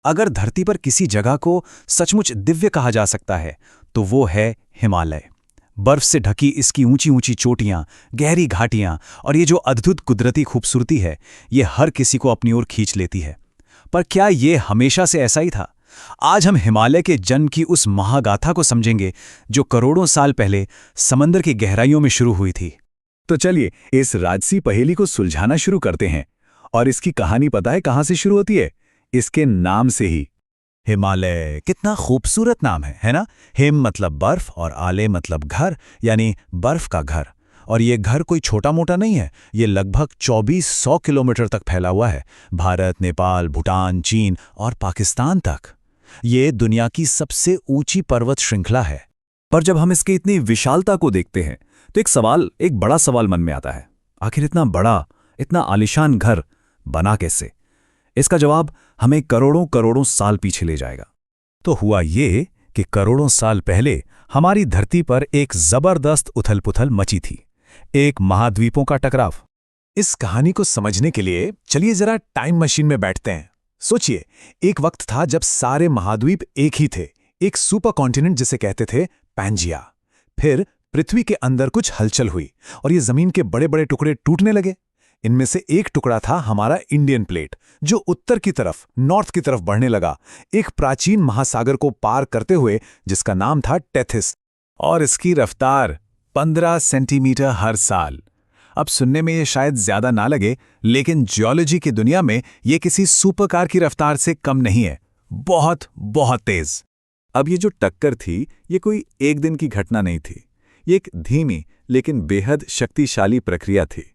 अगर धरती पर किसी जगह को सचमुच दिव्य कहा जा सकता है तो वो है हिमालय। बर्फ से ढकी इसकी ऊंची ऊंची चोटियां, गहरी घाटियां और ये जो अद्भुत कुदरती खूबसूरती है, ये हर किसी को अपनी ओर खींच लेती है। पर क्या ये हमेशा से ऐसा ही था? आज हम हिमालय के जन्म की उस महागाथा को समझेंगे जो करोड़ों साल पहले समंदर की गहराइयों में शुरू हुई थी। तो चलिए इस राजसी पहेली को सुलझाना शुरू करते हैं। और इसकी कहानी पता है कहां से शुरू होती है? इसके नाम से ही। हिमालय कितना खूबसूरत नाम है ना? हिम मतलब बर्फ और आले मतलब घर, यानी बर्फ का घर। और ये घर कोई छोटा मोटा नहीं है, ये लगभग 2400 किलोमीटर तक फैला हुआ है। भारत, नेपाल, भूटान, चीन और पाकिस्तान तक। ये दुनिया की सबसे ऊंची पर्वत श्रृंखला है। पर जब हम इसकी इतनी विशालता को देखते हैं तो एक बड़ा सवाल मन में आता है। आखिर इतना बड़ा, इतना आलीशान घर बना कैसे? इसका जवाब हमें करोड़ों करोड़ों साल पीछे ले जाएगा। तो हुआ ये कि करोड़ों साल पहले हमारी धरती पर एक जबरदस्त उथल-पुथल मची थी, एक महाद्वीपों का टकराव। इस कहानी को समझने के लिए चलिए जरा टाइम मशीन में बैठते हैं। सोचिए, एक वक्त था जब सारे महाद्वीप एक ही थे, एक सुपर कॉन्टिनेंट जिसे कहते थे पैंजिया। फिर पृथ्वी के अंदर कुछ हलचल हुई और ये जमीन के बड़े बड़े टुकड़े टूटने लगे। इनमें से एक टुकड़ा था हमारा इंडियन प्लेट, जो उत्तर की तरफ, नॉर्थ की तरफ बढ़ने लगा, एक प्राचीन महासागर को पार करते हुए, जिसका नाम था टेथिस। और इसकी रफ्तार 15 सेंटीमीटर हर साल। अब सुनने में ये शायद ज्यादा ना लगे, लेकिन जियोलॉजी की दुनिया में ये किसी सुपरकार की रफ्तार से कम नहीं है। बहुत बहुत तेज। अब ये जो टक्कर थी, ये कोई एक दिन की घटना नहीं थी। ये एक धीमी लेकिन बेहद शक्तिशाली प्रक्रिया थी।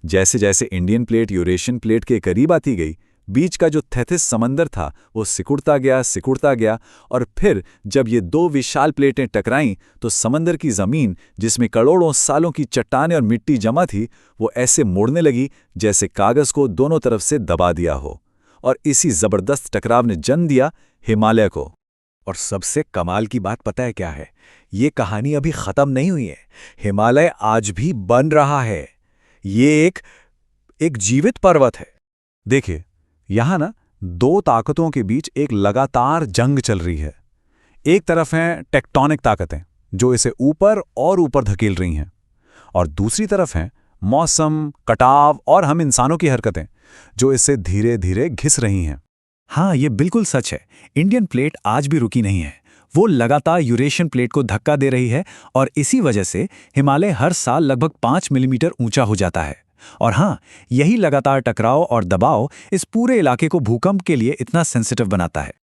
जैसे जैसे इंडियन प्लेट यूरेशियन प्लेट के करीब आती गई, बीच का जो थेथिस समंदर था वो सिकुड़ता गया और फिर जब ये दो विशाल प्लेटें टकराईं तो समंदर की जमीन, जिसमें करोड़ों सालों की चट्टानें और मिट्टी जमा थी, वो ऐसे मुड़ने लगी जैसे कागज को दोनों तरफ से दबा दिया हो। और इसी जबरदस्त टकराव ने जन्म दिया हिमालय को। और सबसे कमाल की बात पता है क्या है? ये कहानी अभी खत्म नहीं हुई है। हिमालय आज भी बन रहा है। ये एक जीवित पर्वत है। देखिए, यहां ना दो ताकतों के बीच एक लगातार जंग चल रही है। एक तरफ हैं टेक्टोनिक ताकतें जो इसे ऊपर और ऊपर धकेल रही हैं, और दूसरी तरफ हैं मौसम, कटाव और हम इंसानों की हरकतें जो इसे धीरे धीरे घिस रही हैं। हाँ, ये बिल्कुल सच है। इंडियन प्लेट आज भी रुकी नहीं है। वो लगातार यूरेशियन प्लेट को धक्का दे रही है और इसी वजह से हिमालय हर साल लगभग 5 मिलीमीटर ऊंचा हो जाता है। और हाँ, यही लगातार टकराव और दबाव इस पूरे इलाके को भूकंप के लिए इतना सेंसिटिव बनाता है।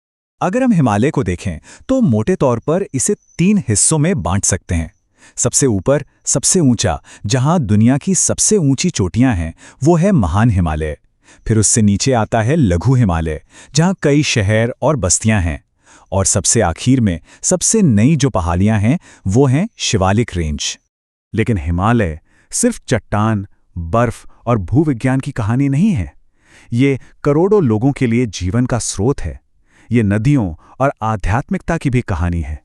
अगर हम हिमालय को देखें तो मोटे तौर पर इसे 3 हिस्सों में बांट सकते हैं। सबसे ऊपर, सबसे ऊंचा, जहां दुनिया की सबसे ऊंची चोटियां हैं, वो है महान हिमालय। फिर उससे नीचे आता है लघु हिमालय, जहां कई शहर और बस्तियां हैं। और सबसे आखिर में सबसे नई जो पहाड़ियां हैं वो हैं शिवालिक रेंज। लेकिन हिमालय सिर्फ चट्टान, बर्फ और भूविज्ञान की कहानी नहीं है। ये करोड़ों लोगों के लिए जीवन का स्रोत है। ये नदियों और आध्यात्मिकता की भी कहानी है।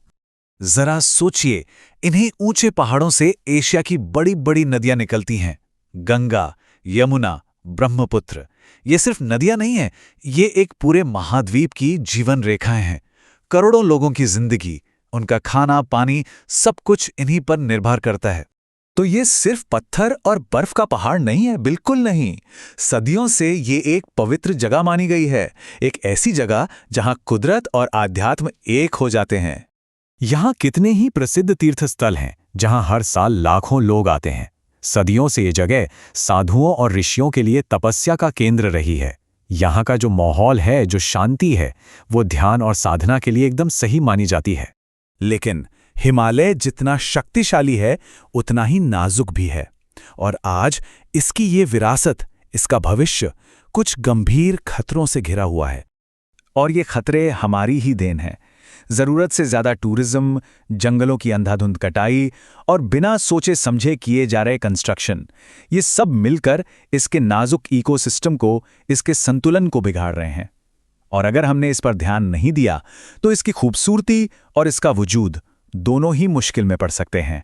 जरा सोचिए, इन्हीं ऊंचे पहाड़ों से एशिया की बड़ी बड़ी नदियां निकलती हैं। गंगा, यमुना, ब्रह्मपुत्र। ये सिर्फ नदियां नहीं हैं, ये एक पूरे महाद्वीप की जीवन रेखाएं हैं। करोड़ों लोगों की जिंदगी, उनका खाना, पानी, सब कुछ इन्हीं पर निर्भर करता है। तो ये सिर्फ पत्थर और बर्फ का पहाड़ नहीं है, बिल्कुल नहीं। सदियों से ये एक पवित्र जगह मानी गई है, एक ऐसी जगह जहां कुदरत और आध्यात्म एक हो जाते हैं। यहाँ कितने ही प्रसिद्ध तीर्थ स्थल हैं जहां हर साल लाखों लोग आते हैं। सदियों से ये जगह साधुओं और ऋषियों के लिए तपस्या का केंद्र रही है। यहाँ का जो माहौल है, जो शांति है, वो ध्यान और साधना के लिए एकदम सही मानी जाती है। लेकिन हिमालय जितना शक्तिशाली है, उतना ही नाजुक भी है। और आज इसकी ये विरासत, इसका भविष्य कुछ गंभीर खतरों से घिरा हुआ है। और ये खतरे हमारी ही देन है। जरूरत से ज्यादा टूरिज्म, जंगलों की अंधाधुंध कटाई और बिना सोचे समझे किए जा रहे कंस्ट्रक्शन, ये सब मिलकर इसके नाजुक इकोसिस्टम को, इसके संतुलन को बिगाड़ रहे हैं। और अगर हमने इस पर ध्यान नहीं दिया तो इसकी खूबसूरती और इसका वजूद दोनों ही मुश्किल में पड़ सकते हैं।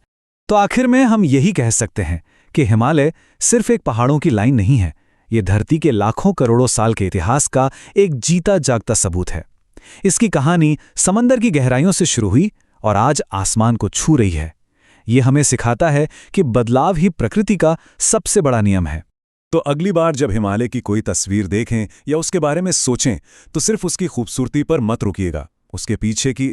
तो आखिर में हम यही कह सकते हैं कि हिमालय सिर्फ एक पहाड़ों की लाइन नहीं है, ये धरती के लाखों करोड़ों साल के इतिहास का एक जीता जागता सबूत है। इसकी कहानी समंदर की गहराइयों से शुरू हुई और आज आसमान को छू रही है। ये हमें सिखाता है कि बदलाव ही प्रकृति का सबसे बड़ा नियम है। तो अगली बार जब हिमालय की कोई तस्वीर देखें या उसके बारे में सोचें तो सिर्फ उसकी खूबसूरती पर मत रुकिएगा, उसके पीछे की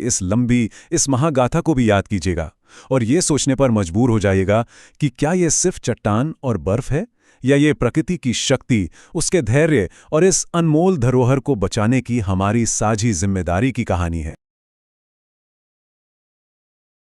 इस महागाथा को भी याद कीजिएगा और ये सोचने पर मजबूर हो जाइएगा कि क्या ये सिर्फ चट्टान और बर्फ है या ये प्रकृति की शक्ति, उसके धैर्य और इस अनमोल धरोहर को बचाने की हमारी साझी जिम्मेदारी की कहानी है।